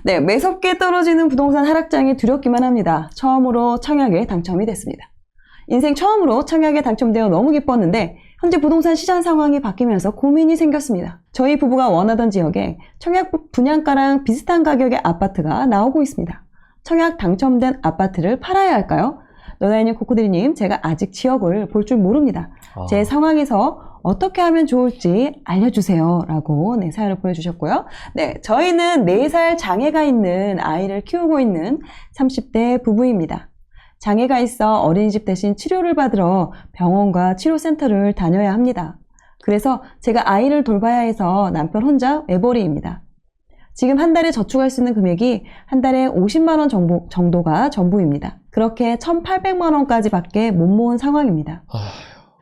네, 매섭게 떨어지는 부동산 하락장이 두렵기만 합니다. 처음으로 청약에 당첨이 됐습니다. 인생 처음으로 청약에 당첨되어 너무 기뻤는데 현재 부동산 시장 상황이 바뀌면서 고민이 생겼습니다. 저희 부부가 원하던 지역에 청약 분양가랑 비슷한 가격의 아파트가 나오고 있습니다. 청약 당첨된 아파트를 팔아야 할까요? 너나이님 코코드리님, 제가 아직 지역을 볼 줄 모릅니다. 제 상황에서 어떻게 하면 좋을지 알려주세요 라고 사연을 보내주셨고요. 네, 저희는 4살 장애가 있는 아이를 키우고 있는 30대 부부입니다. 장애가 있어 어린이집 대신 치료를 받으러 병원과 치료센터를 다녀야 합니다. 그래서 제가 아이를 돌봐야 해서 남편 혼자 외벌이입니다. 지금 한 달에 저축할 수 있는 금액이 한 달에 50만 원 정도가 전부입니다. 그렇게 1,800만 원까지 밖에 못 모은 상황입니다.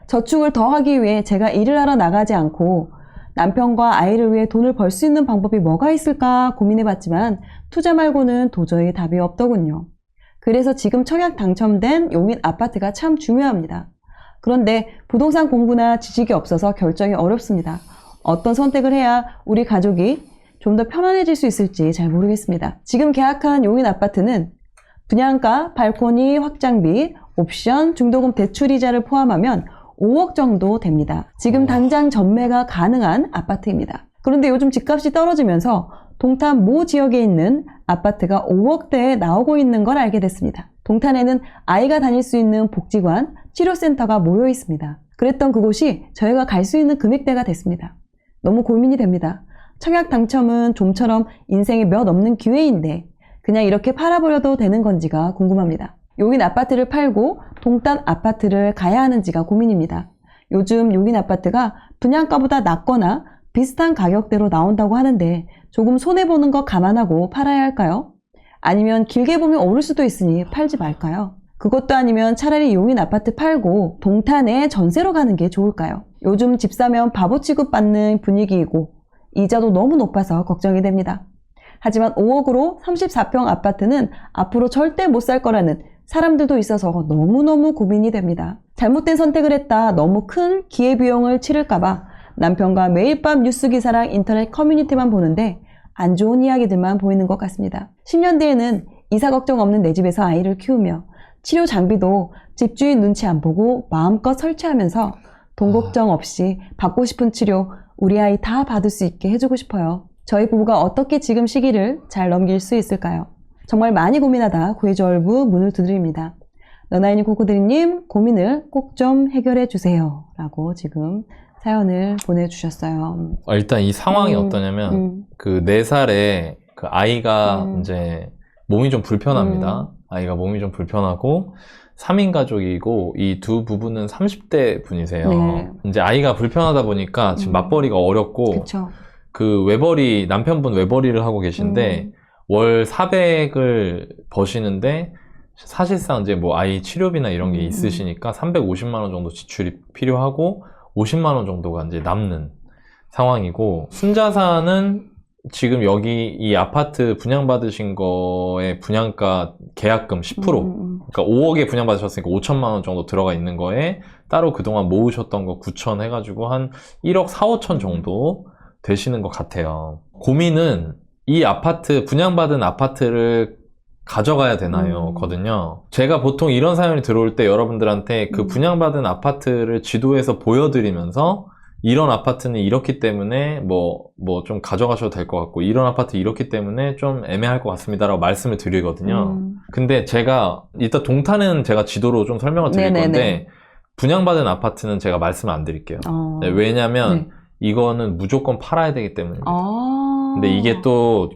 저축을 더 하기 위해 제가 일을 하러 나가지 않고 남편과 아이를 위해 돈을 벌 수 있는 방법이 뭐가 있을까 고민해봤지만 투자 말고는 도저히 답이 없더군요. 그래서 지금 청약 당첨된 용인 아파트가 참 중요합니다. 그런데 부동산 공부나 지식이 없어서 결정이 어렵습니다. 어떤 선택을 해야 우리 가족이 좀 더 편안해질 수 있을지 잘 모르겠습니다. 지금 계약한 용인 아파트는 분양가, 발코니, 확장비, 옵션, 중도금 대출이자를 포함하면 5억 정도 됩니다. 지금 당장 전매가 가능한 아파트입니다. 그런데 요즘 집값이 떨어지면서 동탄 모 지역에 있는 아파트가 5억대에 나오고 있는 걸 알게 됐습니다. 동탄에는 아이가 다닐 수 있는 복지관, 치료센터가 모여 있습니다. 그랬던 그곳이 저희가 갈 수 있는 금액대가 됐습니다. 너무 고민이 됩니다. 청약 당첨은 좀처럼 인생에 몇 없는 기회인데 그냥 이렇게 팔아버려도 되는 건지가 궁금합니다. 용인 아파트를 팔고 동탄 아파트를 가야 하는지가 고민입니다. 요즘 용인 아파트가 분양가보다 낮거나 비슷한 가격대로 나온다고 하는데 조금 손해보는 거 감안하고 팔아야 할까요? 아니면 길게 보면 오를 수도 있으니 팔지 말까요? 그것도 아니면 차라리 용인 아파트 팔고 동탄에 전세로 가는 게 좋을까요? 요즘 집 사면 바보 취급받는 분위기이고 이자도 너무 높아서 걱정이 됩니다. 하지만 5억으로 34평 아파트는 앞으로 절대 못 살 거라는 사람들도 있어서 너무너무 고민이 됩니다. 잘못된 선택을 했다 너무 큰 기회비용을 치를까봐 남편과 매일 밤 뉴스 기사랑 인터넷 커뮤니티만 보는데 안 좋은 이야기들만 보이는 것 같습니다. 10년 뒤에는 이사 걱정 없는 내 집에서 아이를 키우며 치료 장비도 집주인 눈치 안 보고 마음껏 설치하면서 돈 걱정 없이 받고 싶은 치료 우리 아이 다 받을 수 있게 해주고 싶어요. 저희 부부가 어떻게 지금 시기를 잘 넘길 수 있을까요? 정말 많이 고민하다 구해줘얼부 문을 두드립니다. 너나이님 코코드리님 고민을 꼭 좀 해결해 주세요 라고 지금 사연을 보내주셨어요. 일단 이 상황이 어떠냐면 그 4살에 그 아이가 이제 몸이 좀 불편합니다. 아이가 몸이 좀 불편하고 3인 가족이고 이 두 부부는 30대 분이세요. 네. 이제 아이가 불편하다 보니까 지금 맞벌이가 어렵고 그쵸. 그 외벌이 남편분 외벌이를 하고 계신데 월 400을 버시는데 사실상 이제 뭐 아이 치료비나 이런 게 있으시니까 350만 원 정도 지출이 필요하고 50만 원 정도가 이제 남는 상황이고 순자산은 지금 여기 이 아파트 분양받으신 거에 분양가 계약금 10% 그러니까 5억에 분양받으셨으니까 5천만 원 정도 들어가 있는 거에 따로 그동안 모으셨던 거 9천 해가지고 한 1억 4, 5천 정도 되시는 것 같아요. 고민은 이 아파트 분양받은 아파트를 가져가야 되나요? 거든요. 제가 보통 이런 사연이 들어올 때 여러분들한테 그 분양받은 아파트를 지도에서 보여드리면서 이런 아파트는 이렇기 때문에 뭐 좀 가져가셔도 될 것 같고 이런 아파트 이렇기 때문에 좀 애매할 것 같습니다 라고 말씀을 드리거든요. 근데 제가 이따 동탄은 제가 지도로 좀 설명을 드릴 건데 분양받은 아파트는 제가 말씀을 안 드릴게요. 네, 왜냐면 이거는 무조건 팔아야 되기 때문입니다. 근데 이게 또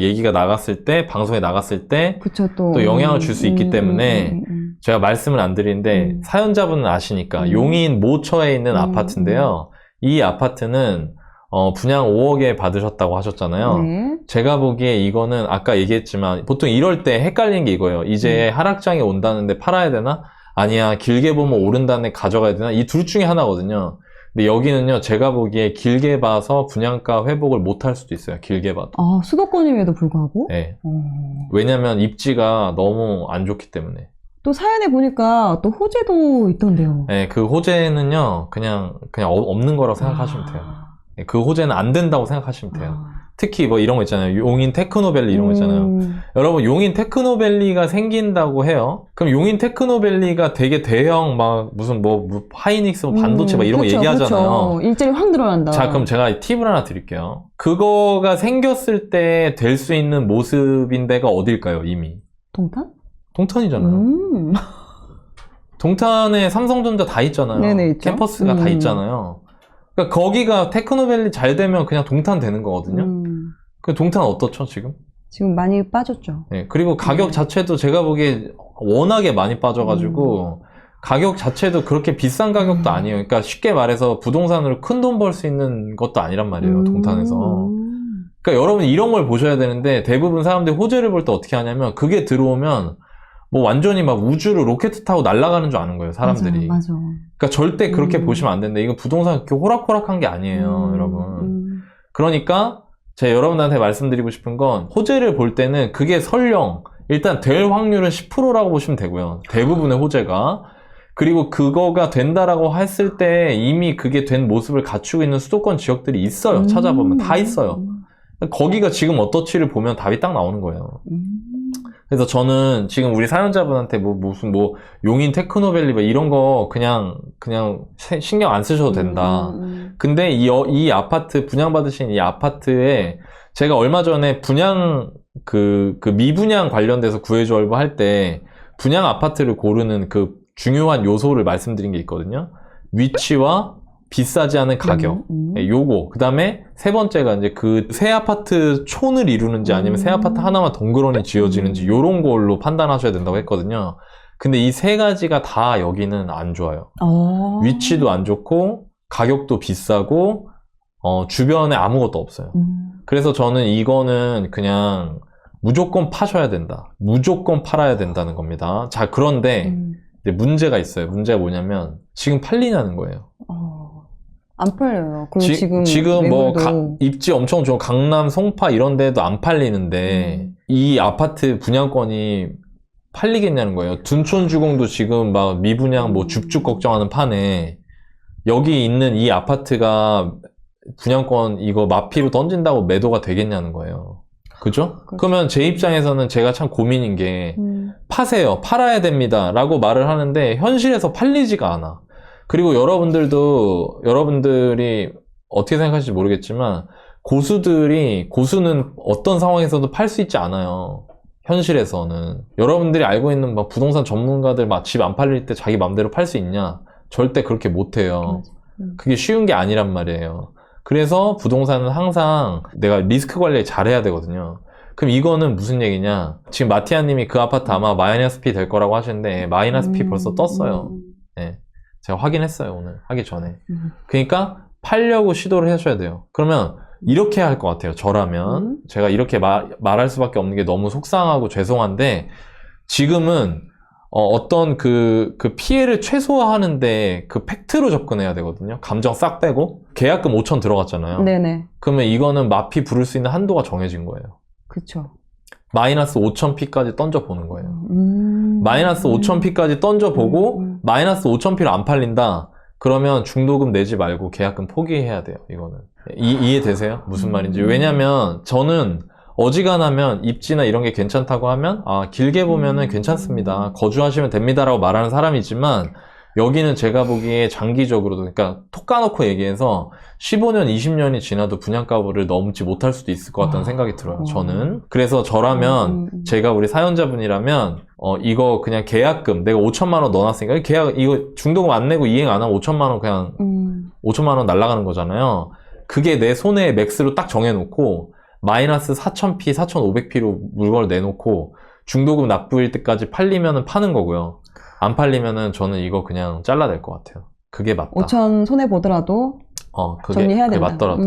얘기가 나갔을 때 방송에 나갔을 때 그쵸, 또 영향을 줄 수 있기 때문에 제가 말씀을 안 드리는데 사연자분은 아시니까 용인 모처에 있는 아파트인데요. 이 아파트는 분양 5억에 받으셨다고 하셨잖아요. 네. 제가 보기에 이거는 아까 얘기했지만 보통 이럴 때 헷갈리는 게 이거예요. 이제 하락장이 온다는데 팔아야 되나? 아니야 길게 보면 오른다는데 가져가야 되나? 이 둘 중에 하나거든요. 근데 여기는요 제가 보기에 길게 봐서 분양가 회복을 못 할 수도 있어요. 길게 봐도. 수도권임에도 불구하고? 네. 왜냐면 입지가 너무 안 좋기 때문에. 또 사연에 보니까 또 호재도 있던데요. 네, 그 호재는요 그냥 없는 거라고 생각하시면 돼요. 그 호재는 안 된다고 생각하시면 돼요. 아. 특히 뭐 이런 거 있잖아요. 용인 테크노밸리 이런 거 있잖아요. 여러분 용인 테크노밸리가 생긴다고 해요. 그럼 용인 테크노밸리가 되게 대형 막 무슨 뭐 하이닉스 뭐 반도체 막 이런 거 얘기하잖아요. 그쵸. 일자리 확 늘어난다. 자, 그럼 제가 팁을 하나 드릴게요. 그거가 생겼을 때 될 수 있는 모습인 데가 어딜까요, 이미? 동탄? 동탄이잖아요. 동탄에 삼성전자 다 있잖아요. 네네, 있죠. 캠퍼스가 다 있잖아요. 그러니까 거기가 테크노밸리 잘 되면 그냥 동탄 되는 거거든요. 그 동탄 어떻죠, 지금? 지금 많이 빠졌죠. 네, 그리고 가격 자체도 제가 보기에 워낙에 많이 빠져가지고 가격 자체도 그렇게 비싼 가격도 아니에요. 그러니까 쉽게 말해서 부동산으로 큰 돈 벌 수 있는 것도 아니란 말이에요, 동탄에서. 그러니까 여러분 이런 걸 보셔야 되는데 대부분 사람들이 호재를 볼 때 어떻게 하냐면 그게 들어오면 뭐 완전히 막 우주로 로켓 타고 날아가는 줄 아는 거예요, 사람들이. 맞아. 그러니까 절대 그렇게 보시면 안 된다. 이거 부동산 그렇게 호락호락한 게 아니에요, 여러분. 그러니까 제가 여러분한테 말씀드리고 싶은 건 호재를 볼 때는 그게 설령 일단 될 확률은 10%라고 보시면 되고요. 대부분의 호재가. 그리고 그거가 된다라고 했을 때 이미 그게 된 모습을 갖추고 있는 수도권 지역들이 있어요. 찾아보면 다 있어요. 거기가 지금 어떻지를 보면 답이 딱 나오는 거예요. 그래서 저는 지금 우리 사연자분한테 무슨 용인 테크노밸리 뭐 이런 거 그냥 신경 안 쓰셔도 된다. 근데 이 아파트 분양받으신 이 아파트에 제가 얼마 전에 분양 그 미분양 관련돼서 구해줘 할 때 분양 아파트를 고르는 그 중요한 요소를 말씀드린 게 있거든요. 위치와 비싸지 않은 가격. 요거. 그 다음에 세 번째가 이제 그 새 아파트 촌을 이루는지 아니면 새 아파트 하나만 덩그러니 지어지는지 요런 걸로 판단하셔야 된다고 했거든요. 근데 이 세 가지가 다 여기는 안 좋아요. 위치도 안 좋고, 가격도 비싸고, 주변에 아무것도 없어요. 그래서 저는 이거는 그냥 무조건 파셔야 된다. 무조건 팔아야 된다는 겁니다. 자, 그런데 이제 문제가 있어요. 문제가 뭐냐면 지금 팔리냐는 거예요. 안 팔려요. 그리고 지금 뭐 매물도... 입지 엄청 좋은 강남, 송파 이런 데도 안 팔리는데 이 아파트 분양권이 팔리겠냐는 거예요. 둔촌주공도 지금 막 미분양 뭐 줍줍 걱정하는 판에 여기 있는 이 아파트가 분양권 이거 마피로 던진다고 매도가 되겠냐는 거예요. 그죠? 그러면 제 입장에서는 제가 참 고민인 게 파세요. 팔아야 됩니다. 라고 말을 하는데 현실에서 팔리지가 않아. 그리고 여러분들이 어떻게 생각하실지 모르겠지만 고수는 어떤 상황에서도 팔 수 있지 않아요. 현실에서는. 여러분들이 알고 있는 막 부동산 전문가들 막 집 안 팔릴 때 자기 맘대로 팔 수 있냐? 절대 그렇게 못 해요. 그게 쉬운 게 아니란 말이에요. 그래서 부동산은 항상 내가 리스크 관리 잘해야 되거든요. 그럼 이거는 무슨 얘기냐? 지금 마티아님이 그 아파트 아마 마이너스 P 될 거라고 하시는데 마이너스 P 벌써 떴어요. 네. 제가 확인했어요, 오늘. 하기 전에. 그러니까 팔려고 시도를 하셔야 돼요. 그러면 이렇게 할 것 같아요. 저라면. 제가 이렇게 말할 수밖에 없는 게 너무 속상하고 죄송한데 지금은 어떤 그 피해를 최소화하는데 그 팩트로 접근해야 되거든요. 감정 싹 빼고. 계약금 5천 들어갔잖아요. 네네. 그러면 이거는 마피 부를 수 있는 한도가 정해진 거예요. 그쵸. 마이너스 5,000P까지 던져보는 거예요. 마이너스 5,000P까지 던져보고 마이너스 5,000P로 안 팔린다. 그러면 중도금 내지 말고 계약금 포기해야 돼요. 이거는. 이해되세요? 무슨 말인지. 왜냐면 저는 어지간하면 입지나 이런 게 괜찮다고 하면 길게 보면은 괜찮습니다. 거주하시면 됩니다라고 말하는 사람이지만 여기는 제가 보기에 장기적으로도 그러니까 톡 까놓고 얘기해서 15년, 20년이 지나도 분양가를 넘지 못할 수도 있을 것 같다는 생각이 들어요. 저는. 그래서 저라면 제가 우리 사연자분이라면 이거 그냥 계약금 내가 5천만 원 넣어놨으니까 이거 중도금 안 내고 이행 안 하면 5천만 원 그냥 5천만 원 날아가는 거잖아요. 그게 내 손에 맥스로 딱 정해놓고 마이너스 4,000P, 4,500P로 물건을 내놓고 중도금 납부일 때까지 팔리면은 파는 거고요. 안 팔리면은 저는 이거 그냥 잘라낼 것 같아요. 그게 맞다. 5천 손해 보더라도 정리해야 된다. 맞더라도.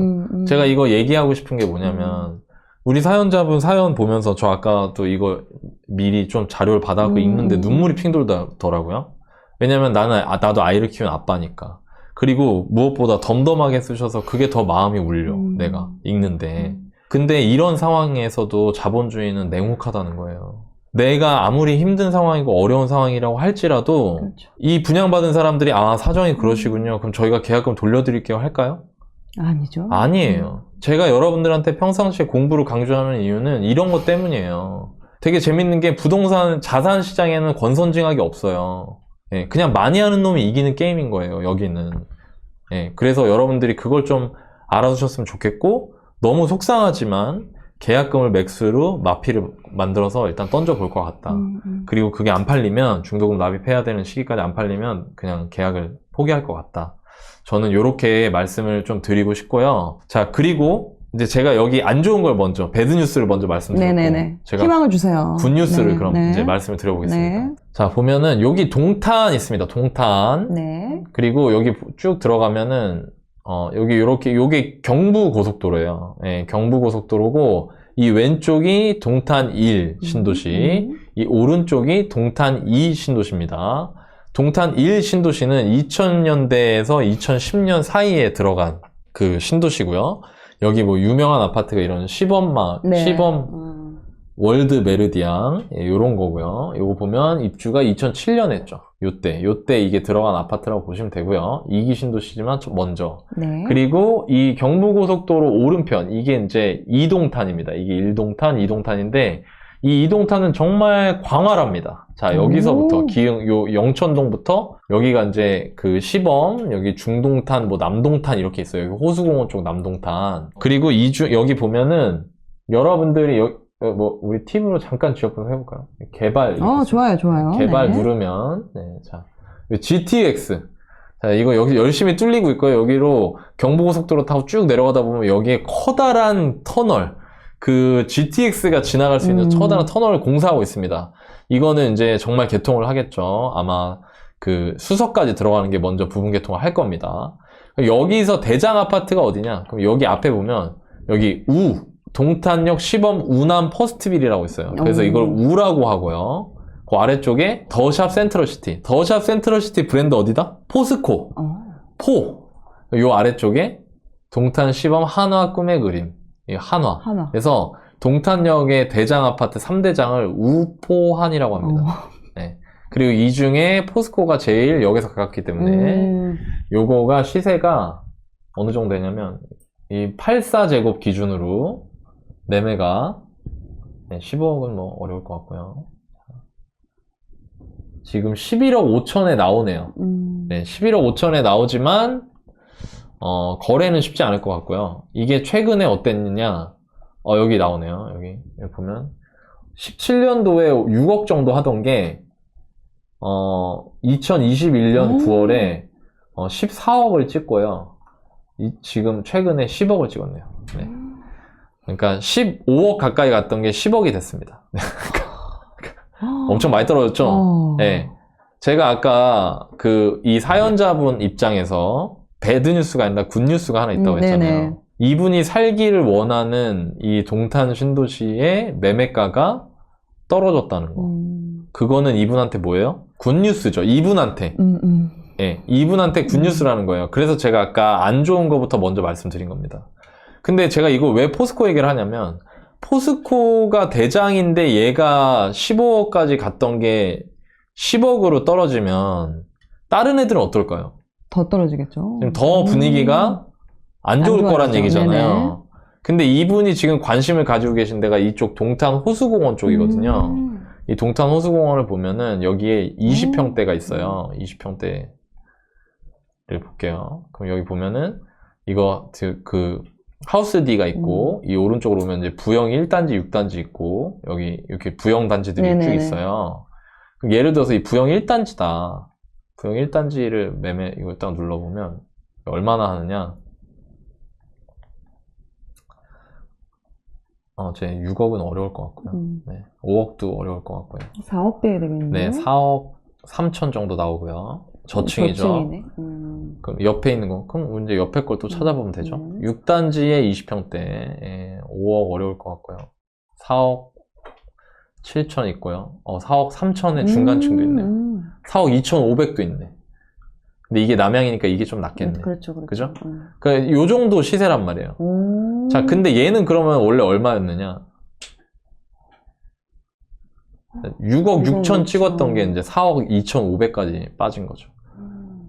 제가 이거 얘기하고 싶은 게 뭐냐면 우리 사연자분 사연 보면서 저 아까 또 이거 미리 좀 자료를 받아갖고 읽는데 눈물이 핑 돌더라고요. 왜냐면 나도 아이를 키우는 아빠니까. 그리고 무엇보다 덤덤하게 쓰셔서 그게 더 마음이 울려. 내가 읽는데. 근데 이런 상황에서도 자본주의는 냉혹하다는 거예요. 내가 아무리 힘든 상황이고 어려운 상황이라고 할지라도 그렇죠. 이 분양받은 사람들이 사정이 그러시군요. 그럼 저희가 계약금 돌려드릴게요 할까요? 아니죠. 아니에요. 제가 여러분들한테 평상시에 공부를 강조하는 이유는 이런 것 때문이에요. 되게 재밌는 게 부동산, 자산 시장에는 권선징악이 없어요. 예, 그냥 많이 하는 놈이 이기는 게임인 거예요, 여기는. 예, 그래서 여러분들이 그걸 좀 알아두셨으면 좋겠고, 너무 속상하지만 계약금을 맥스로 마피를 만들어서 일단 던져볼 것 같다. 그리고 그게 안 팔리면, 중도금 납입해야 되는 시기까지 안 팔리면 그냥 계약을 포기할 것 같다. 저는 이렇게 말씀을 좀 드리고 싶고요. 자, 그리고 이제 제가 여기 안 좋은 걸 먼저, 배드뉴스를 먼저 말씀드렸고, 네네네. 제가 희망을 주세요. 굿뉴스를 네, 그럼 네. 이제 말씀을 드려보겠습니다. 네. 자, 보면은 여기 동탄 있습니다. 동탄. 네. 그리고 여기 쭉 들어가면은 여기 요렇게 요게 경부 고속도로예요. 예, 경부 고속도로고 이 왼쪽이 동탄 1 신도시, 이 오른쪽이 동탄 2 신도시입니다. 동탄 1 신도시는 2000년대에서 2010년 사이에 들어간 그 신도시고요. 여기 뭐 유명한 아파트가 이런 시범 네. 시범 월드 메르디앙, 예, 요런 거고요. 요거 보면 입주가 2007년 했죠. 요때 이게 들어간 아파트라고 보시면 되고요. 2기 신도시지만 먼저. 네. 그리고 이 경부고속도로 오른편, 이게 이제 2동탄입니다. 이게 1동탄, 2동탄인데 이 2동탄은 정말 광활합니다. 자, 여기서부터 요 영천동부터 여기가 이제 그 시범, 여기 중동탄, 뭐 남동탄 이렇게 있어요. 여기 호수공원 쪽 남동탄. 그리고 여기 보면은 여러분들이 뭐 우리 팁으로 잠깐 지역분석 해볼까요? 개발. 좋아요, 좋아요. 개발 네. 누르면 자 GTX. 자, 이거 여기 열심히 뚫리고 있고요. 여기로 경부고속도로 타고 쭉 내려가다 보면 여기에 커다란 터널, 그 GTX가 지나갈 수 있는 커다란 터널을 공사하고 있습니다. 이거는 이제 정말 개통을 하겠죠. 아마 그 수서까지 들어가는 게 먼저 부분 개통을 할 겁니다. 여기서 대장 아파트가 어디냐? 그럼 여기 앞에 보면 여기 동탄역 시범 우남 퍼스트빌이라고 있어요. 그래서 이걸 우라고 하고요. 그 아래쪽에 더샵 센트럴시티. 더샵 센트럴시티 브랜드 어디다? 포스코. 요 아래쪽에 동탄 시범 한화 꿈의 그림. 이 한화. 그래서 동탄역의 대장 아파트 3대장을 우포한이라고 합니다. 네. 그리고 이 중에 포스코가 제일 역에서 가깝기 때문에 요거가 시세가 어느 정도 되냐면 이 84제곱 기준으로 매매가 15억은 뭐 어려울 것 같고요. 지금 11억 5천에 나오네요. 네, 11억 5천에 나오지만 거래는 쉽지 않을 것 같고요. 이게 최근에 어땠느냐? 여기 나오네요. 여기 보면 17년도에 6억 정도 하던 게 2021년 9월에 14억을 찍고요. 지금 최근에 10억을 찍었네요. 네. 그러니까 15억 가까이 갔던 게 10억이 됐습니다. 엄청 많이 떨어졌죠? 네. 제가 아까 이 사연자분 입장에서 배드뉴스가 아니라 굿뉴스가 하나 있다고 했잖아요. 네네. 이분이 살기를 원하는 이 동탄 신도시의 매매가가 떨어졌다는 거. 그거는 이분한테 뭐예요? 굿뉴스죠. 이분한테. 예, 이분한테 굿뉴스라는 거예요. 그래서 제가 아까 안 좋은 거부터 먼저 말씀드린 겁니다. 근데 제가 이거 왜 포스코 얘기를 하냐면 포스코가 대장인데 얘가 15억까지 갔던 게 10억으로 떨어지면 다른 애들은 어떨까요? 더 떨어지겠죠. 지금 더 분위기가 안 좋을 거란 얘기잖아요. 네네. 근데 이분이 지금 관심을 가지고 계신 데가 이쪽 동탄 호수공원 쪽이거든요. 이 동탄 호수공원을 보면은 여기에 20평대가 있어요. 20평대를 볼게요. 그럼 여기 보면은 이거 그 하우스 D가 있고 이 오른쪽으로 오면 이제 부영 1단지, 6단지 있고 여기 이렇게 부영 단지들이 쭉 있어요. 그럼 예를 들어서 이 부영 1단지다. 부영 1단지를 매매 이거 딱 눌러보면 얼마나 하느냐? 제 6억은 어려울 것 같고요. 네, 5억도 어려울 것 같고요. 4억대 되겠네요. 네, 4억 3천 정도 나오고요. 저층이죠. 저층이네. 그럼 옆에 있는 거, 그럼 이제 옆에 걸 또 찾아보면 되죠. 6단지에 20평대, 5억 어려울 것 같고요. 4억 7천 있고요. 4억 3천에 중간층도 있네. 4억 2,500도 있네. 근데 이게 남양이니까 이게 좀 낫겠네. 그렇죠. 그죠? 그러니까 요 정도 시세란 말이에요. 자, 근데 얘는 그러면 원래 얼마였느냐? 6억 6천 찍었던 게 이제 4억 2,500까지 빠진 거죠.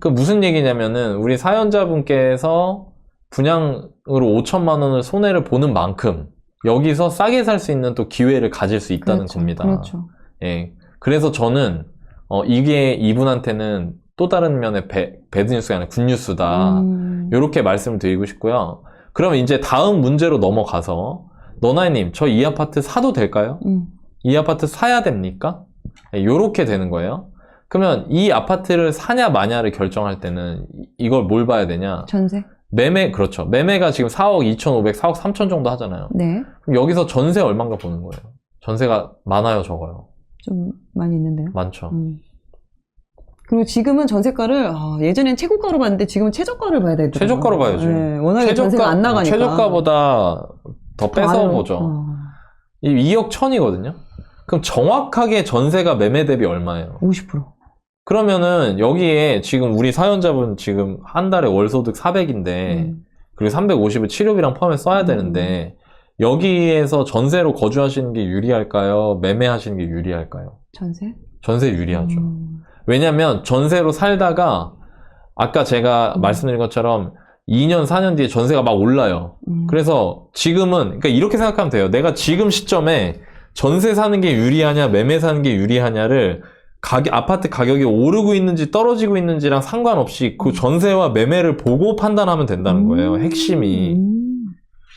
그 무슨 얘기냐면은 우리 사연자분께서 분양으로 5천만 원을 손해를 보는 만큼 여기서 싸게 살 수 있는 또 기회를 가질 수 있다는 그렇죠. 겁니다. 그렇죠. 예. 그래서 저는 이게 이분한테는 또 다른 면의 배드뉴스가 아니라 굿뉴스다. 이렇게 말씀을 드리고 싶고요. 그럼 이제 다음 문제로 넘어가서 너나이님, 저 이 아파트 사도 될까요? 이 아파트 사야 됩니까? 이렇게 되는 거예요. 그러면 이 아파트를 사냐 마냐를 결정할 때는 이걸 뭘 봐야 되냐? 전세? 매매, 그렇죠. 매매가 지금 4억 2,500, 4억 3천 정도 하잖아요. 네. 그럼 여기서 전세 얼마인가 보는 거예요. 전세가 많아요, 적어요? 좀 많이 있는데요. 많죠. 그리고 지금은 전세가를 예전엔 최고가로 봤는데 지금은 최저가를 봐야 되더라고요. 최저가로 봐야지. 네, 워낙에 전세가 안 나가니까. 최저가보다 더 뺏어 많은- 보죠. 이 2억 1천이거든요. 그럼 정확하게 전세가 매매 대비 얼마예요? 50%. 그러면은 여기에 지금 우리 사연자분 지금 한 달에 월소득 400인데 그리고 350을 치료비랑 포함해 써야 되는데 여기에서 전세로 거주하시는 게 유리할까요? 매매하시는 게 유리할까요? 전세? 전세 유리하죠. 왜냐면 전세로 살다가 아까 제가 말씀드린 것처럼 2년, 4년 뒤에 전세가 막 올라요. 그래서 지금은, 그러니까 이렇게 생각하면 돼요. 내가 지금 시점에 전세 사는 게 유리하냐, 매매 사는 게 유리하냐를 아파트 가격이 오르고 있는지 떨어지고 있는지랑 상관없이 그 전세와 매매를 보고 판단하면 된다는 거예요. 핵심이.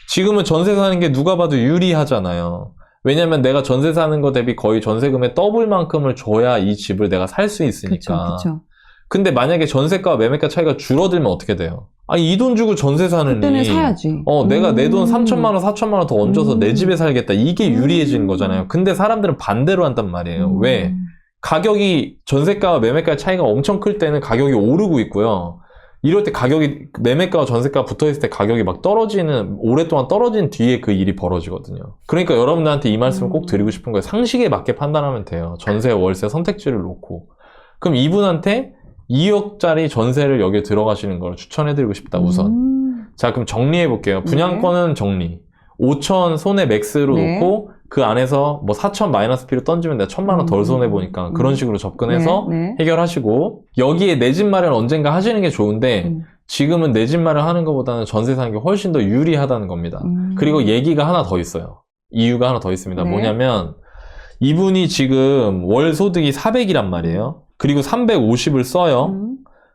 지금은 전세 사는 게 누가 봐도 유리하잖아요. 왜냐면 내가 전세 사는 거 대비 거의 전세금의 더블 만큼을 줘야 이 집을 내가 살 수 있으니까. 그쵸. 근데 만약에 전세가와 매매가 차이가 줄어들면 어떻게 돼요? 아니, 이 돈 주고 전세 사느니. 그때는 사야지. 내가 내 돈 3천만 원, 4천만 원 더 얹어서 내 집에 살겠다. 이게 유리해지는 거잖아요. 근데 사람들은 반대로 한단 말이에요. 왜? 가격이 전세가와 매매가의 차이가 엄청 클 때는 가격이 오르고 있고요. 이럴 때 가격이 매매가와 전세가가 붙어있을 때 가격이 막 떨어지는, 오랫동안 떨어진 뒤에 그 일이 벌어지거든요. 그러니까 여러분들한테 이 말씀을 꼭 드리고 싶은 거예요. 상식에 맞게 판단하면 돼요. 전세, 월세 선택지를 놓고. 그럼 이분한테 2억짜리 전세를 여기에 들어가시는 걸 추천해드리고 싶다, 우선. 자, 그럼 정리해볼게요. 분양권은 정리. 5천 손해 맥스로 놓고 그 안에서 뭐 4천 마이너스 피로 던지면 내가 1,000만 원 덜 손해보니까 그런 식으로 접근해서 해결하시고 여기에 내 집 마련 언젠가 하시는 게 좋은데 지금은 내 집 마련 하는 것보다는 전세 사는 게 훨씬 더 유리하다는 겁니다. 그리고 얘기가 하나 더 있어요. 이유가 하나 더 있습니다. 뭐냐면 이분이 지금 월 소득이 400이란 말이에요. 그리고 350을 써요.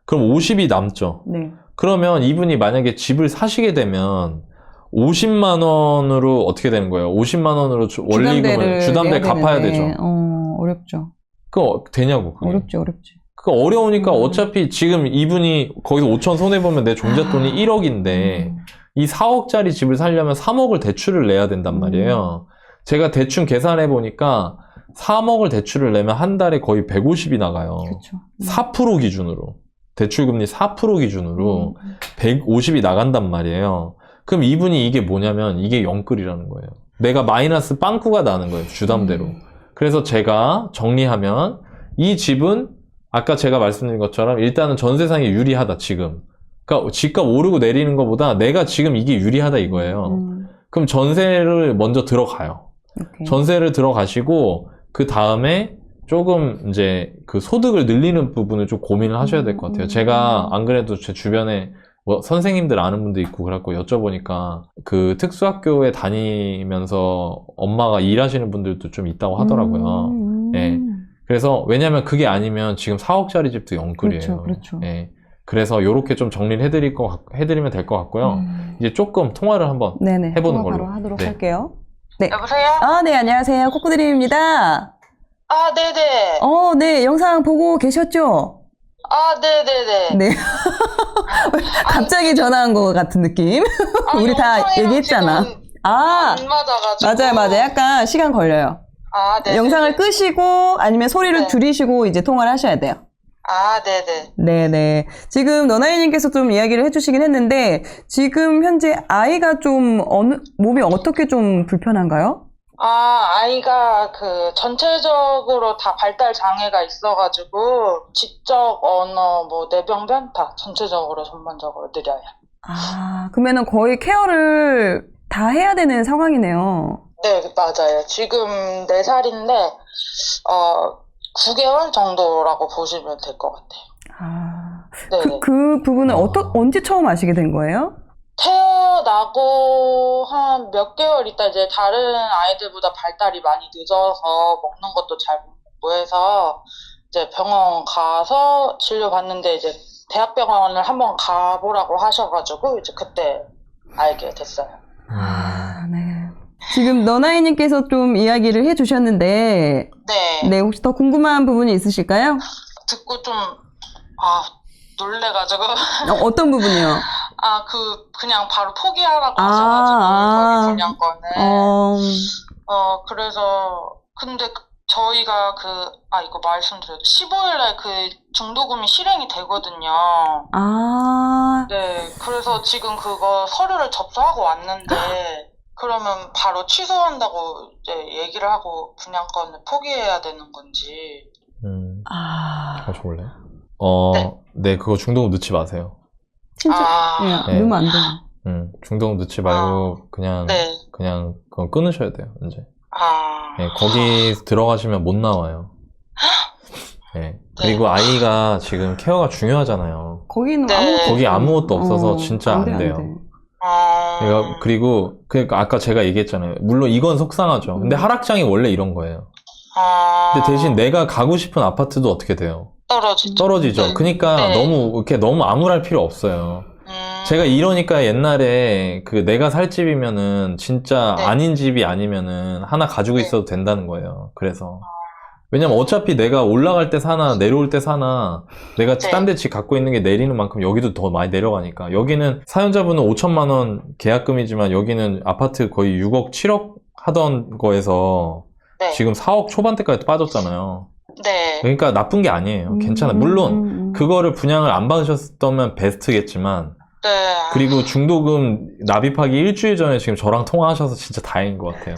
그럼 50이 남죠. 그러면 이분이 만약에 집을 사시게 되면 50만 원으로 어떻게 되는 거예요? 50만 원으로 원리금을 주담대 갚아야 되죠. 어렵죠. 그거 되냐고, 그게. 어렵지. 그거 어려우니까 어차피 지금 이분이 거기서 5천 손해보면 내 종잣돈이 1억인데 이 4억짜리 집을 살려면 3억을 대출을 내야 된단 말이에요. 제가 대충 계산해 보니까 3억을 대출을 내면 한 달에 거의 150이 나가요. 그쵸. 4% 기준으로. 대출금리 4% 기준으로 150이 나간단 말이에요. 그럼 이분이 이게 뭐냐면 이게 영끌이라는 거예요. 내가 마이너스 빵꾸가 나는 거예요. 주담대로. 그래서 제가 정리하면 이 집은 아까 제가 말씀드린 것처럼 일단은 전세상이 유리하다, 지금. 그러니까 집값 오르고 내리는 것보다 내가 지금 이게 유리하다 이거예요. 그럼 전세를 먼저 들어가요. 전세를 들어가시고 그 다음에 조금 이제 그 소득을 늘리는 부분을 좀 고민을 하셔야 될 것 같아요. 제가 안 그래도 제 주변에 뭐 선생님들 아는 분도 있고 그래갖고 여쭤보니까 그 특수학교에 다니면서 엄마가 일하시는 분들도 좀 있다고 하더라고요. 예. 그래서 왜냐면 그게 아니면 지금 4억짜리 집도 영끌이에요. 그렇죠. 예. 그래서 요렇게 좀 정리를 해드리면 될 것 같고요. 이제 조금 통화를 한번 해보는 걸로. 바로 하도록 할게요. 여보세요? 네, 안녕하세요. 코코드림입니다. 아, 네네. 네, 영상 보고 계셨죠? 아, 네네네. 네. 갑자기 전화한 것 같은 느낌? 우리 다 얘기했잖아. 안 맞아가지고. 맞아요. 약간 시간 걸려요. 아, 네네. 영상을 끄시고 아니면 소리를 줄이시고 이제 통화를 하셔야 돼요. 아, 네네. 네네. 지금 너나이님께서 좀 이야기를 해주시긴 했는데 지금 현재 아이가 좀 몸이 어떻게 좀 불편한가요? 아이가 전체적으로 다 발달 장애가 있어가지고 지적, 언어, 내병변 다 전체적으로 전반적으로 느려요. 그러면은 거의 케어를 다 해야 되는 상황이네요. 네, 맞아요. 지금 4살인데 9개월 정도라고 보시면 될 것 같아요. 그 부분은 언제 처음 아시게 된 거예요? 태어나고 한 몇 개월 있다 이제 다른 아이들보다 발달이 많이 늦어서 먹는 것도 잘 못 먹고 해서 이제 병원 가서 진료받는데 이제 대학병원을 한번 가보라고 하셔가지고 이제 그때 알게 됐어요. 아, 네. 지금 너나이님께서 좀 이야기를 해주셨는데, 네. 네, 혹시 더 궁금한 부분이 있으실까요? 듣고 좀, 놀래가지고. 어떤 부분이요? 그냥 바로 포기하라고 아, 하셔가지고, 거기 분양권을. 그래서, 근데 저희가 이거 말씀드려도 15일날 그 중도금이 실행이 되거든요. 아, 네, 그래서 지금 그거 서류를 접수하고 왔는데, 그러면 바로 취소한다고 이제 얘기를 하고 분양권을 포기해야 되는 건지. 다시 볼래? 네. 네, 그거 중도금 넣지 마세요. 진짜, 네. 넣으면 안 돼요. 중도금 넣지 말고, 그냥 그건 끊으셔야 돼요, 이제. 네, 거기 들어가시면 못 나와요. 네. 그리고 아이가 지금 케어가 중요하잖아요. 거기는 네. 거기 아무것도 없어서 진짜 안 돼요. 그러니까 아까 제가 얘기했잖아요. 물론 이건 속상하죠. 근데 하락장이 원래 이런 거예요. 근데 대신 내가 가고 싶은 아파트도 어떻게 돼요? 떨어지죠. 네. 그러니까 네. 너무 암울할 필요 없어요. 제가 이러니까 옛날에 내가 살 집이면은 진짜 네. 아닌 집이 아니면은 하나 가지고 네. 있어도 된다는 거예요. 그래서. 왜냐면 어차피 내가 올라갈 때 사나 내려올 때 사나 내가 네. 딴 데 집 갖고 있는 게 내리는 만큼 여기도 더 많이 내려가니까. 여기는 사연자분은 5천만 원 계약금이지만 여기는 아파트 거의 6억, 7억 하던 거에서 네. 지금 4억 초반대까지 빠졌잖아요. 네. 그러니까 나쁜 게 아니에요. 괜찮아요. 물론 그거를 분양을 안 받으셨다면 베스트겠지만 네. 그리고 중도금 납입하기 일주일 전에 지금 저랑 통화하셔서 진짜 다행인 것 같아요.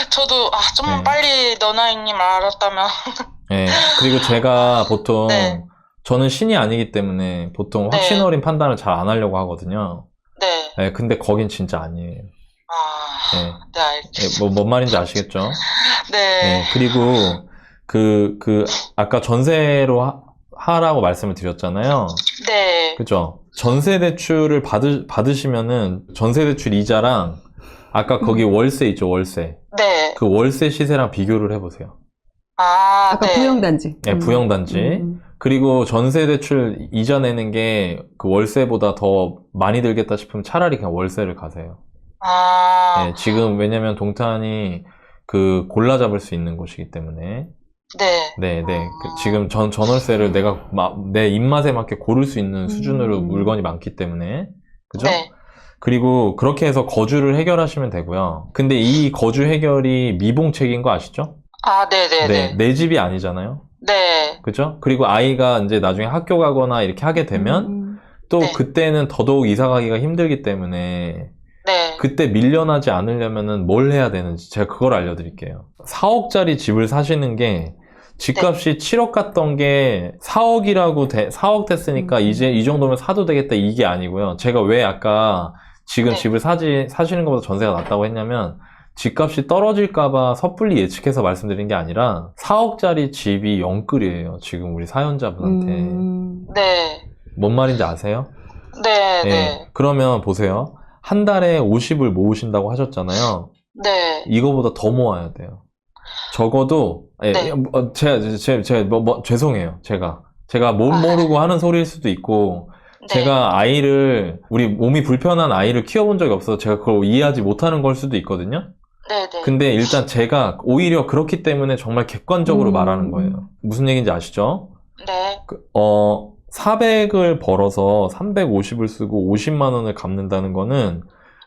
저도 좀만 네. 빨리 너나이님 알았다면. 네. 그리고 제가 보통 네. 저는 신이 아니기 때문에 보통 네. 확신 어린 판단을 잘 안 하려고 하거든요. 네. 네, 근데 거긴 진짜 아니에요. 네. 네, 알겠습니다. 네, 뭔 말인지 아시겠죠? 네. 네. 그리고 아까 전세로 하라고 말씀을 드렸잖아요. 네. 그죠? 전세 대출을 받으시면은 전세 대출 이자랑 아까 거기 월세 있죠, 월세. 네. 그 월세 시세랑 비교를 해보세요. 아까 네. 부영단지. 네, 부영단지. 그리고 전세 대출 이자 내는 게 그 월세보다 더 많이 들겠다 싶으면 차라리 그냥 월세를 가세요. 네, 지금 왜냐면 동탄이 골라 잡을 수 있는 곳이기 때문에. 네. 네. 지금 전월세를 내가 내 입맛에 맞게 고를 수 있는 수준으로 물건이 많기 때문에. 그죠? 네. 그리고 그렇게 해서 거주를 해결하시면 되고요. 근데 이 거주 해결이 미봉책인 거 아시죠? 네네네. 네, 내 집이 아니잖아요. 네. 그죠? 그리고 아이가 이제 나중에 학교 가거나 이렇게 하게 되면 또 네. 그때는 더더욱 이사 가기가 힘들기 때문에 네. 그때 밀려나지 않으려면은 뭘 해야 되는지 제가 그걸 알려드릴게요. 4억짜리 집을 사시는 게 집값이 7억 갔던 게 4억 됐으니까 이제 이 정도면 사도 되겠다 이게 아니고요. 제가 왜 아까 지금 네. 집을 사시는 것보다 전세가 낫다고 했냐면 집값이 떨어질까봐 섣불리 예측해서 말씀드린 게 아니라 4억짜리 집이 영끌이에요. 지금 우리 사연자분한테. 네. 뭔 말인지 아세요? 네. 네. 네. 그러면 보세요. 한 달에 50을 모으신다고 하셨잖아요. 네. 이거보다 더 모아야 돼요. 적어도 네. 제가 죄송해요. 제가 모르고 하는 소리일 수도 있고 네. 제가 우리 몸이 불편한 아이를 키워본 적이 없어서 제가 그걸 이해하지 못하는 걸 수도 있거든요. 네네. 근데 일단 제가 오히려 그렇기 때문에 정말 객관적으로 말하는 거예요. 무슨 얘기인지 아시죠? 네. 400을 벌어서 350을 쓰고 50만 원을 갚는다는 거는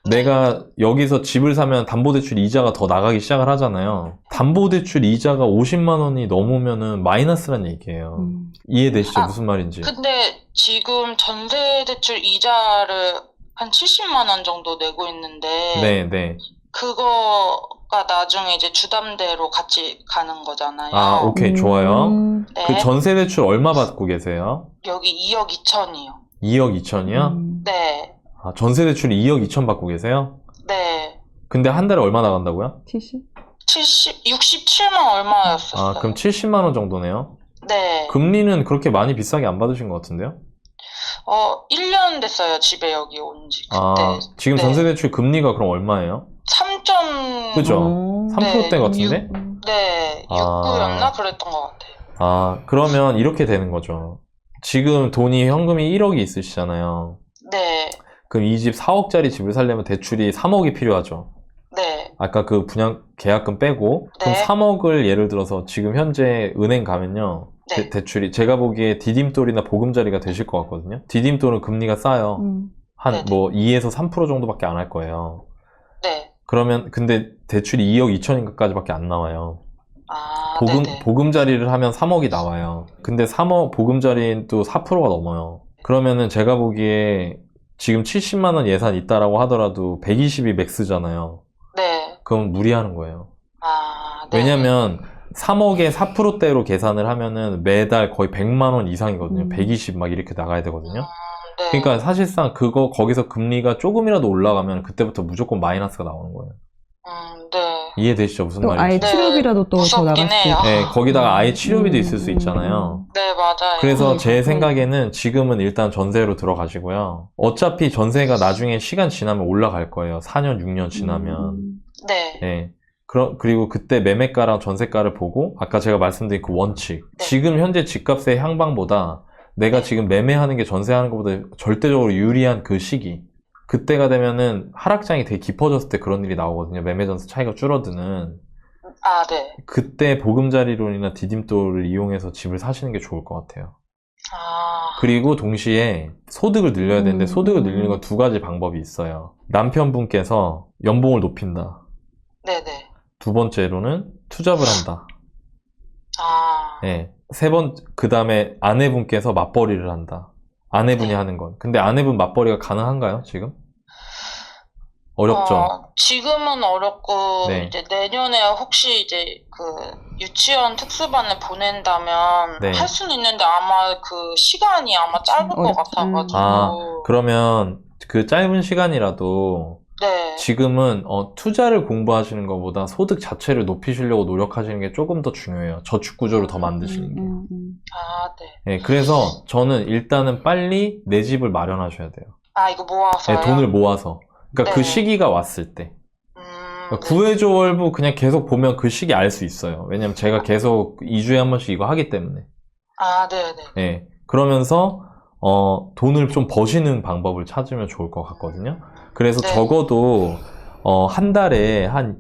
내가 여기서 집을 사면 담보대출 이자가 더 나가기 시작을 하잖아요. 담보대출 이자가 50만 원이 넘으면은 마이너스란 얘기예요. 이해되시죠? 무슨 말인지. 근데 지금 전세대출 이자를 한 70만 원 정도 내고 있는데 네. 그거가 나중에 이제 주담대로 같이 가는 거잖아요. 오케이. 좋아요. 네. 그 전세대출 얼마 받고 계세요? 여기 2억 2천이요. 2억 2천이요? 네. 전세대출이 2억 2천 받고 계세요? 네. 근데 한 달에 얼마 나간다고요? 67만 얼마였었어요. 그럼 70만 원 정도네요? 네. 금리는 그렇게 많이 비싸게 안 받으신 것 같은데요? 1년 됐어요. 집에 여기 온 지. 아, 그때. 지금 네. 전세대출 금리가 그럼 얼마예요? 3점, 그죠? 3%대 네, 같은데? 네, 아. 6구였나? 그랬던 것 같아요. 아, 그러면 이렇게 되는 거죠. 지금 돈이 현금이 1억이 있으시잖아요. 네, 그럼 이 집 4억짜리 집을 살려면 대출이 3억이 필요하죠. 네, 아까 그 분양 계약금 빼고 그럼 네. 3억을 예를 들어서 지금 현재 은행 가면요. 네. 대출이 제가 보기에 디딤돌이나 보금자리가 되실 것 같거든요. 디딤돌은 금리가 싸요. 한 네네. 뭐 2에서 3% 정도밖에 안 할 거예요. 네. 그러면 근데 대출이 2억 2천인가까지밖에 안 나와요. 아, 네네. 보금자리를 하면 3억이 나와요. 근데 3억 보금자리는 또 4%가 넘어요. 그러면은 제가 보기에 지금 70만 원 예산 있다라고 하더라도 120이 맥스잖아요. 네. 그럼 무리하는 거예요. 아, 네. 왜냐면 3억에 4%대로 계산을 하면은 매달 거의 100만 원 이상이거든요. 120 막 이렇게 나가야 되거든요. 네. 그러니까 사실상 거기서 금리가 조금이라도 올라가면 그때부터 무조건 마이너스가 나오는 거예요. 네. 이해되시죠? 무슨 또 아예 말인지? 네. 치료비라도 또 더 무섭긴 나갈 수 해요. 있고. 네, 거기다가 아예 치료비도 있을 수 있잖아요. 네, 맞아요. 그래서 제 그러니까. 생각에는 지금은 일단 전세로 들어가시고요. 어차피 전세가 나중에 시간 지나면 올라갈 거예요. 4년, 6년 지나면. 네. 네. 그리고 그때 매매가랑 전세가를 보고 아까 제가 말씀드린 그 원칙. 네. 지금 현재 집값의 향방보다 내가 네. 지금 매매하는 게 전세하는 것보다 절대적으로 유리한 그 시기. 그때가 되면은 하락장이 되게 깊어졌을 때 그런 일이 나오거든요. 매매 전세 차이가 줄어드는. 아, 네. 그때 보금자리론이나 디딤돌을 이용해서 집을 사시는 게 좋을 것 같아요. 아, 그리고 동시에 소득을 늘려야 되는데 소득을 늘리는 건 두 가지 방법이 있어요. 남편분께서 연봉을 높인다. 네네. 두 번째로는 투잡을 한다. 아, 예. 그 다음에 아내분께서 맞벌이를 한다. 아내분이 네. 하는 건. 근데 아내분 맞벌이가 가능한가요, 지금? 어렵죠? 지금은 어렵고, 네. 이제 내년에 혹시 이제 유치원 특수반을 보낸다면 네. 할 수는 있는데 아마 그 시간이 아마 짧을 것 어렵죠. 같아가지고. 아, 그러면 그 짧은 시간이라도 네. 지금은 투자를 공부하시는 것보다 소득 자체를 높이시려고 노력하시는 게 조금 더 중요해요. 저축 구조를 더 만드시는 게. 아, 네. 예, 그래서 저는 일단은 빨리 내 집을 마련하셔야 돼요. 아, 이거 모아서요? 예, 돈을 모아서. 그러니까 그 네. 시기가 왔을 때. 그러니까 네. 구해줘월부 그냥 계속 보면 그 시기 알 수 있어요. 왜냐면 제가 계속 2주에 한 번씩 이거 하기 때문에. 아, 네네. 예. 그러면서, 돈을 좀 버시는 방법을 찾으면 좋을 것 같거든요. 그래서 네. 적어도, 한 달에 한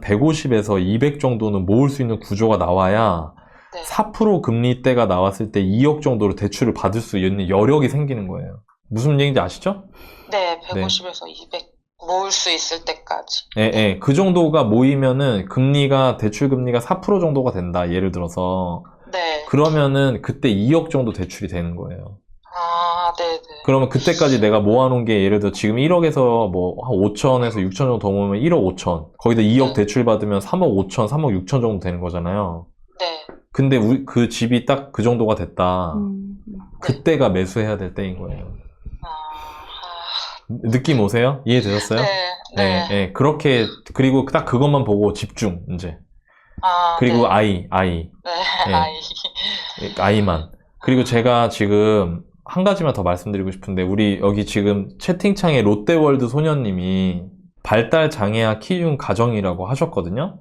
150에서 200 정도는 모을 수 있는 구조가 나와야 네. 4% 금리대가 나왔을 때 2억 정도로 대출을 받을 수 있는 여력이 생기는 거예요. 무슨 얘기인지 아시죠? 네, 150에서 200 모을 수 있을 때까지. 예, 예. 그 정도가 모이면은 대출 금리가 4% 정도가 된다. 예를 들어서. 네. 그러면은 그때 2억 정도 대출이 되는 거예요. 아, 네네. 그러면 그때까지 내가 모아놓은 게 예를 들어 지금 1억에서 뭐 한 5천에서 6천 정도 더 모으면 1억 5천. 거기다 2억 대출 받으면 3억 5천, 3억 6천 정도 되는 거잖아요. 네. 근데 그 집이 딱 그 정도가 됐다. 그때가 매수해야 될 때인 거예요. 느낌 오세요? 이해되셨어요? 네. 네. 그리고 딱 그것만 보고 집중, 이제. 아, 그리고 네. 아이. 네, 네. 아이만. 그리고 제가 지금 한 가지만 더 말씀드리고 싶은데, 우리 여기 지금 채팅창에 롯데월드 소녀님이 발달 장애아 키움 가정이라고 하셨거든요?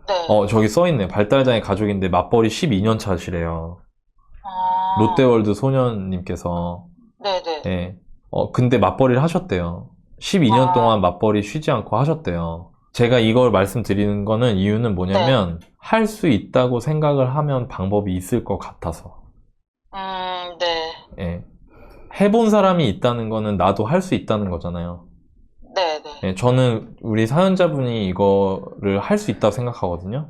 네. 저기 써있네요. 발달 장애 가족인데 맞벌이 12년 차시래요. 아, 롯데월드 소녀님께서. 네네. 예. 근데 맞벌이를 하셨대요. 12년 아. 동안 맞벌이 쉬지 않고 하셨대요. 제가 이걸 말씀드리는 거는 이유는 뭐냐면, 할 수 있다고 생각을 하면 방법이 있을 것 같아서. 네. 예. 해본 사람이 있다는 거는 나도 할 수 있다는 거잖아요. 네네. 예, 저는 우리 사연자분이 이거를 할 수 있다고 생각하거든요.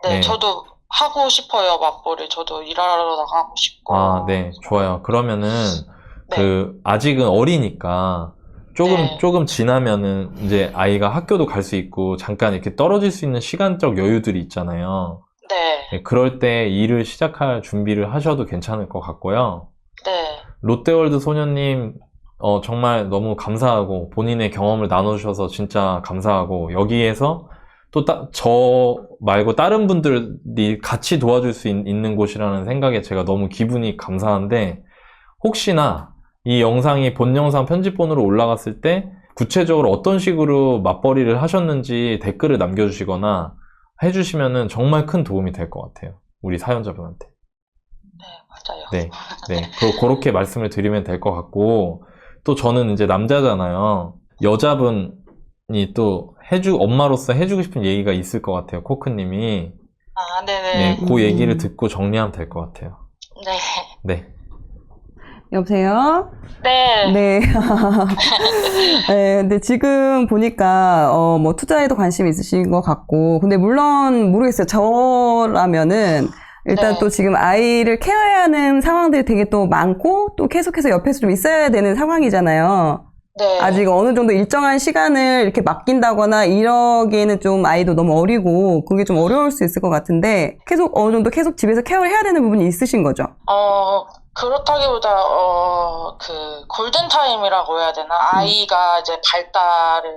네, 네. 저도 하고 싶어요, 맞벌이. 저도 일하러 나가고 싶고. 아, 네. 좋아요. 그러면은, 네. 아직은 어리니까, 네. 조금 지나면은, 이제 아이가 학교도 갈 수 있고, 잠깐 이렇게 떨어질 수 있는 시간적 여유들이 있잖아요. 네. 예, 그럴 때 일을 시작할 준비를 하셔도 괜찮을 것 같고요. 네. 롯데월드 소녀님, 정말 너무 감사하고, 본인의 경험을 나눠주셔서 진짜 감사하고, 여기에서 또 저 말고 다른 분들이 같이 도와줄 수 있는 곳이라는 생각에 제가 너무 기분이 감사한데, 혹시나 이 영상이 본 영상 편집본으로 올라갔을 때 구체적으로 어떤 식으로 맞벌이를 하셨는지 댓글을 남겨주시거나 해주시면은 정말 큰 도움이 될 것 같아요. 우리 사연자분한테. 네, 맞아요. 네, 네. 그렇게 말씀을 드리면 될 것 같고, 또 저는 이제 남자잖아요. 여자분이 또 엄마로서 해주고 싶은 얘기가 있을 것 같아요. 코크님이. 아, 네네. 네, 그 얘기를 듣고 정리하면 될 것 같아요. 네. 네. 여보세요? 네. 네. 네, 근데 지금 보니까, 뭐, 투자에도 관심이 있으신 것 같고, 근데 물론, 모르겠어요. 저라면은, 일단 네. 또 지금 아이를 케어해야 하는 상황들이 되게 또 많고, 또 계속해서 옆에서 좀 있어야 되는 상황이잖아요. 네. 아직 어느 정도 일정한 시간을 이렇게 맡긴다거나 이러기에는 좀 아이도 너무 어리고, 그게 좀 어려울 수 있을 것 같은데, 어느 정도 계속 집에서 케어를 해야 되는 부분이 있으신 거죠? 그렇다기보다, 골든타임이라고 해야 되나? 아이가 이제 발달을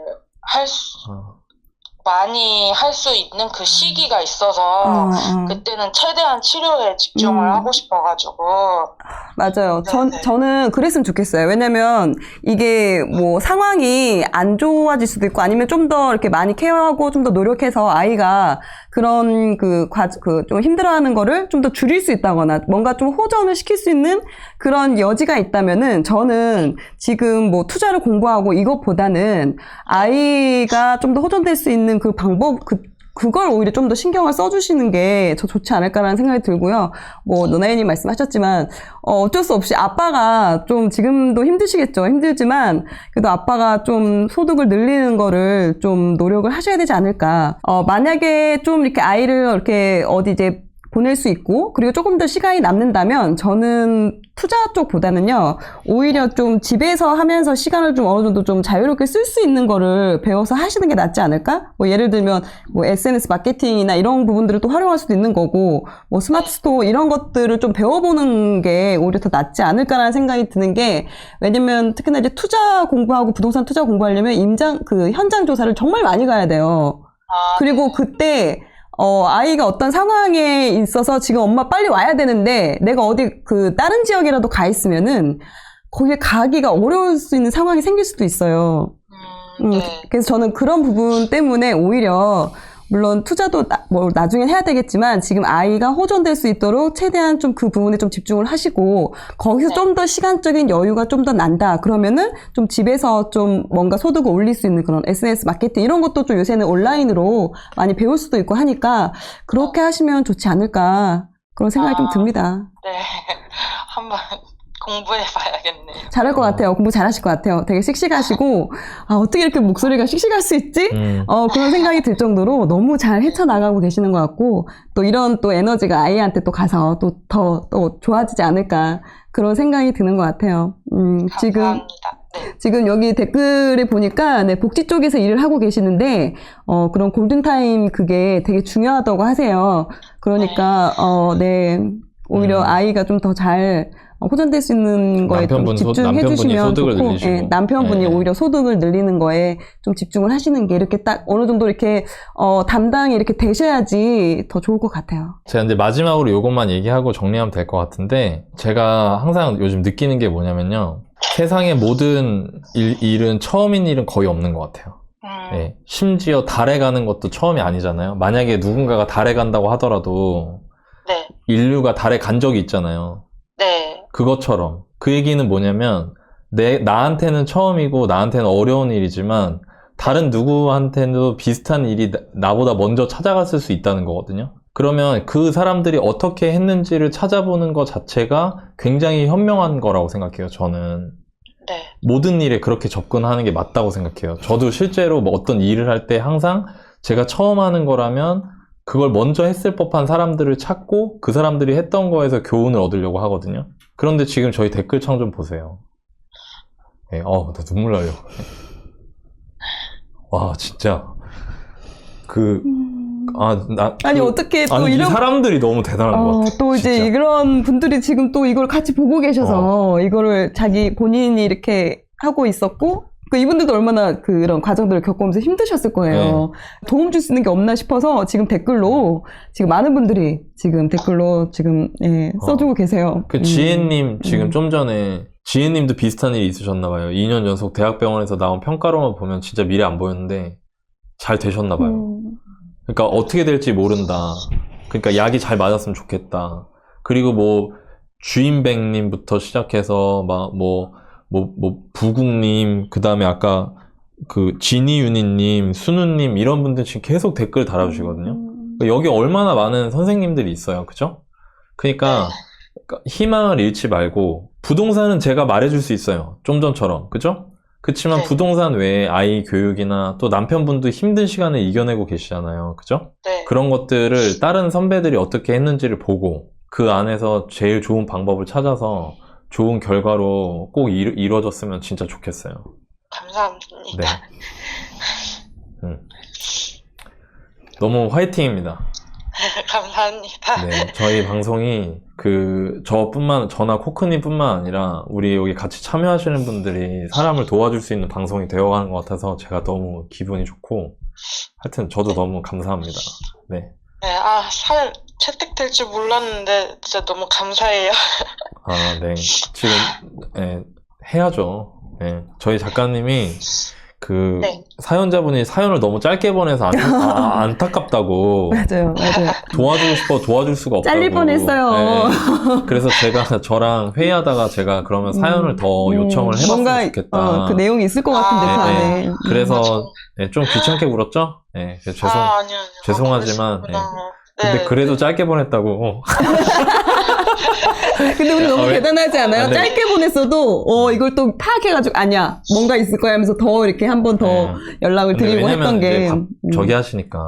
많이 할 수 있는 그 시기가 있어서, 그때는 최대한 치료에 집중을 하고 싶어가지고. 맞아요. 네네. 저는 그랬으면 좋겠어요. 왜냐면 이게 뭐 상황이 안 좋아질 수도 있고 아니면 좀 더 이렇게 많이 케어하고 좀 더 노력해서 아이가 그런 좀 힘들어하는 거를 좀 더 줄일 수 있다거나 뭔가 좀 호전을 시킬 수 있는 그런 여지가 있다면은 저는 지금 뭐 투자를 공부하고 이것보다는 아이가 좀 더 호전될 수 있는 그 방법, 그걸 오히려 좀 더 신경을 써주시는 게 더 좋지 않을까라는 생각이 들고요. 뭐, 노나이님 말씀하셨지만, 어쩔 수 없이 아빠가 좀 지금도 힘드시겠죠. 힘들지만, 그래도 아빠가 좀 소득을 늘리는 거를 좀 노력을 하셔야 되지 않을까. 만약에 좀 이렇게 아이를 이렇게 어디 이제 보낼 수 있고, 그리고 조금 더 시간이 남는다면, 저는 투자 쪽보다는요, 오히려 좀 집에서 하면서 시간을 좀 어느 정도 좀 자유롭게 쓸 수 있는 거를 배워서 하시는 게 낫지 않을까? 뭐 예를 들면, 뭐 SNS 마케팅이나 이런 부분들을 또 활용할 수도 있는 거고, 뭐 스마트 스토어 이런 것들을 좀 배워보는 게 오히려 더 낫지 않을까라는 생각이 드는 게, 왜냐면 특히나 이제 투자 공부하고 부동산 투자 공부하려면 현장 조사를 정말 많이 가야 돼요. 그리고 그때, 아이가 어떤 상황에 있어서 지금 엄마 빨리 와야 되는데 내가 어디 다른 지역이라도 가 있으면은 거기에 가기가 어려울 수 있는 상황이 생길 수도 있어요. 네. 그래서 저는 그런 부분 때문에 오히려 물론 투자도 나중엔 해야 되겠지만 지금 아이가 호전될 수 있도록 최대한 좀 그 부분에 좀 집중을 하시고 거기서 좀 더 시간적인 여유가 좀 더 난다. 그러면은 좀 집에서 좀 뭔가 소득을 올릴 수 있는 그런 SNS 마케팅 이런 것도 좀 요새는 온라인으로 많이 배울 수도 있고 하니까 그렇게 하시면 좋지 않을까 그런 생각이 좀 듭니다. 네. 한번 공부해봐야겠네요. 잘할 것 같아요. 공부 잘하실 것 같아요. 되게 씩씩하시고 어떻게 이렇게 목소리가 씩씩할 수 있지? 그런 생각이 들 정도로 너무 잘 헤쳐나가고 계시는 것 같고 또 이런 또 에너지가 아이한테 또 가서 또 좋아지지 않을까 그런 생각이 드는 것 같아요. 감사합니다. 지금 여기 댓글에 보니까 복지 쪽에서 일을 하고 계시는데 그런 골든타임 그게 되게 중요하다고 하세요. 그러니까 오히려 아이가 좀 더 잘 호전될 수 있는 거에 좀 집중해 주시면 좋고 남편분이 오히려 소득을 늘리는 거에 좀 집중을 하시는 게 이렇게 딱 어느 정도 이렇게 담당이 이렇게 되셔야지 더 좋을 것 같아요. 제가 이제 마지막으로 이것만 얘기하고 정리하면 될 것 같은데 제가 항상 요즘 느끼는 게 뭐냐면요. 세상의 모든 일은 처음인 일은 거의 없는 것 같아요. 네, 심지어 달에 가는 것도 처음이 아니잖아요. 만약에 누군가가 달에 간다고 하더라도 네. 인류가 달에 간 적이 있잖아요. 네. 그것처럼 그 얘기는 뭐냐면 나한테는 처음이고 나한테는 어려운 일이지만 다른 누구한테도 비슷한 일이 나보다 먼저 찾아갔을 수 있다는 거거든요. 그러면 그 사람들이 어떻게 했는지를 찾아보는 것 자체가 굉장히 현명한 거라고 생각해요. 저는 네. 모든 일에 그렇게 접근하는 게 맞다고 생각해요. 저도 실제로 뭐 어떤 일을 할 때 항상 제가 처음 하는 거라면 그걸 먼저 했을 법한 사람들을 찾고 그 사람들이 했던 거에서 교훈을 얻으려고 하거든요. 그런데 지금 저희 댓글창 좀 보세요. 네, 나 눈물 나요. 와, 진짜. 어떻게 또 이 사람들이 너무 대단한 것 같아. 또 이제 진짜. 이런 분들이 지금 또 이걸 같이 보고 계셔서 이거를 본인이 이렇게 하고 있었고 이분들도 얼마나 그런 과정들을 겪으면서 힘드셨을 거예요. 도움 줄 수 있는 게 없나 싶어서 지금 댓글로 지금 많은 분들이 지금 댓글로 지금 써주고 계세요. 지혜님 지금 좀 전에 지혜님도 비슷한 일이 있으셨나봐요. 2년 연속 대학병원에서 나온 평가로만 보면 진짜 미래 안 보였는데 잘 되셨나봐요. 그러니까 어떻게 될지 모른다. 그러니까 약이 잘 맞았으면 좋겠다. 그리고 뭐 주인백님부터 시작해서 부국님, 그 다음에 아까 그 지니유니님, 순우님 이런 분들 지금 계속 댓글 달아주시거든요. 그러니까 여기 얼마나 많은 선생님들이 있어요, 그죠? 그러니까 희망을 잃지 말고 부동산은 제가 말해줄 수 있어요. 좀 전처럼, 그죠? 그치만 네. 부동산 외에 아이 교육이나 또 남편분도 힘든 시간을 이겨내고 계시잖아요, 그죠? 네. 그런 것들을 다른 선배들이 어떻게 했는지를 보고 그 안에서 제일 좋은 방법을 찾아서 좋은 결과로 꼭 이루어졌으면 진짜 좋겠어요. 감사합니다. 네. 너무 화이팅입니다. 감사합니다. 네, 저희 방송이 저나 코크님뿐만 아니라 우리 여기 같이 참여하시는 분들이 사람을 도와줄 수 있는 방송이 되어가는 것 같아서 제가 너무 기분이 좋고 하여튼 저도 너무 감사합니다. 네. 네, 채택될 줄 몰랐는데 진짜 너무 감사해요. 아, 네. 지금 해야죠. 네. 저희 작가님이 네. 사연자분이 사연을 너무 짧게 보내서 안타깝다고 맞아요. 도와주고 싶어 도와줄 수가 없다고. 잘릴 뻔했어요. 네. 그래서 저랑 회의하다가 제가 그러면 사연을 더 요청을 해봤으면 뭔가, 좋겠다. 그 내용이 있을 것 같은데, 그 안에. 그래서 좀 귀찮게 굴었죠? 네, 그래서 아니요. 죄송하지만, 그러시구나. 근데 네. 그래도 짧게 보냈다고. 근데 우리 너무 대단하지 않아요? 네. 짧게 보냈어도, 이걸 또 파악해가지고, 아니야, 뭔가 있을 거야 하면서 더 이렇게 한 번 더 네. 연락을 드리고 왜냐면 했던 게. 이제 저기 하시니까.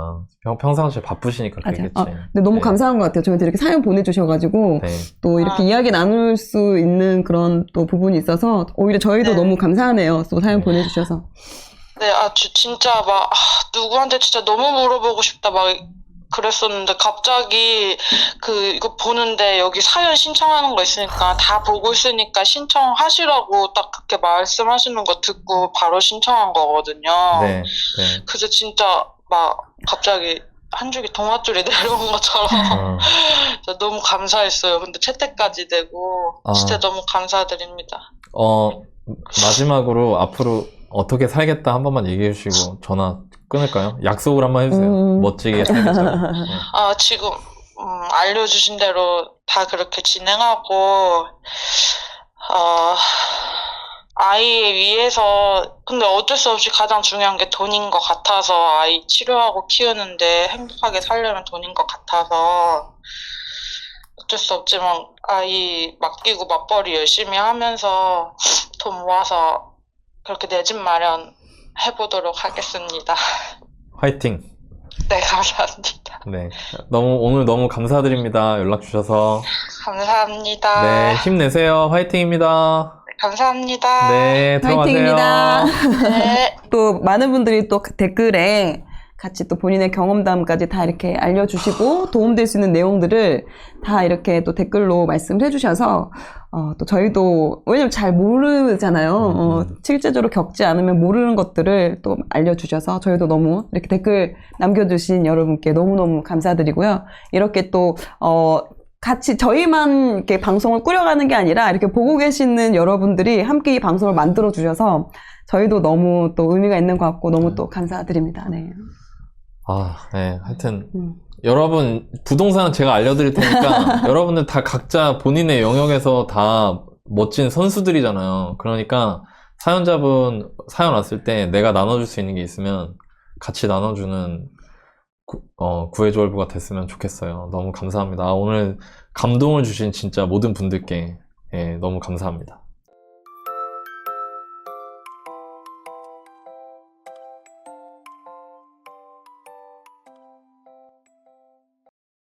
평상시에 바쁘시니까 맞아요. 그러겠지. 근데 너무 네. 감사한 것 같아요. 저희한테 이렇게 사연 보내주셔가지고, 네. 또 이렇게 이야기 나눌 수 있는 그런 또 부분이 있어서, 오히려 저희도 네. 너무 감사하네요. 또 사연 보내주셔서. 네, 진짜 누구한테 진짜 너무 물어보고 싶다 그랬었는데 갑자기 이거 보는데 여기 사연 신청하는 거 있으니까 다 보고 있으니까 신청하시라고 딱 그렇게 말씀하시는 거 듣고 바로 신청한 거거든요. 네. 그래서 진짜 갑자기 한 줄기 동아줄이 내려온 것처럼 진짜 너무 감사했어요. 근데 채택까지 되고 진짜 너무 감사드립니다. 마지막으로 앞으로 어떻게 살겠다 한 번만 얘기해 주시고 전화 끊을까요? 약속을 한번 해주세요. 멋지게 살겠다고. 지금 알려주신 대로 다 그렇게 진행하고 아이 위해서 근데 어쩔 수 없이 가장 중요한 게 돈인 것 같아서 아이 치료하고 키우는데 행복하게 살려면 돈인 것 같아서 어쩔 수 없지만 아이 맡기고 맞벌이 열심히 하면서 돈 모아서 그렇게 내 집 마련 해보도록 하겠습니다. 화이팅! 네, 감사합니다. 네. 오늘 너무 감사드립니다. 연락 주셔서. 감사합니다. 네, 힘내세요. 화이팅입니다. 감사합니다. 네, 들어가세요. 화이팅입니다. 네. 또 많은 분들이 또 댓글에 같이 또 본인의 경험담까지 다 이렇게 알려주시고 도움될 수 있는 내용들을 다 이렇게 또 댓글로 말씀해 주셔서 또 저희도 왜냐면 잘 모르잖아요. 실제적으로 겪지 않으면 모르는 것들을 또 알려주셔서 저희도 너무 이렇게 댓글 남겨주신 여러분께 너무너무 감사드리고요. 이렇게 또 같이 저희만 이렇게 방송을 꾸려가는 게 아니라 이렇게 보고 계시는 여러분들이 함께 이 방송을 만들어 주셔서 저희도 너무 또 의미가 있는 것 같고 너무 또 감사드립니다. 네. 네. 하여튼 여러분 부동산은 제가 알려드릴 테니까 여러분들 다 각자 본인의 영역에서 다 멋진 선수들이잖아요. 그러니까 사연자분 사연 왔을 때 내가 나눠줄 수 있는 게 있으면 같이 나눠주는 구해줘얼부가 됐으면 좋겠어요. 너무 감사합니다. 오늘 감동을 주신 진짜 모든 분들께 너무 감사합니다.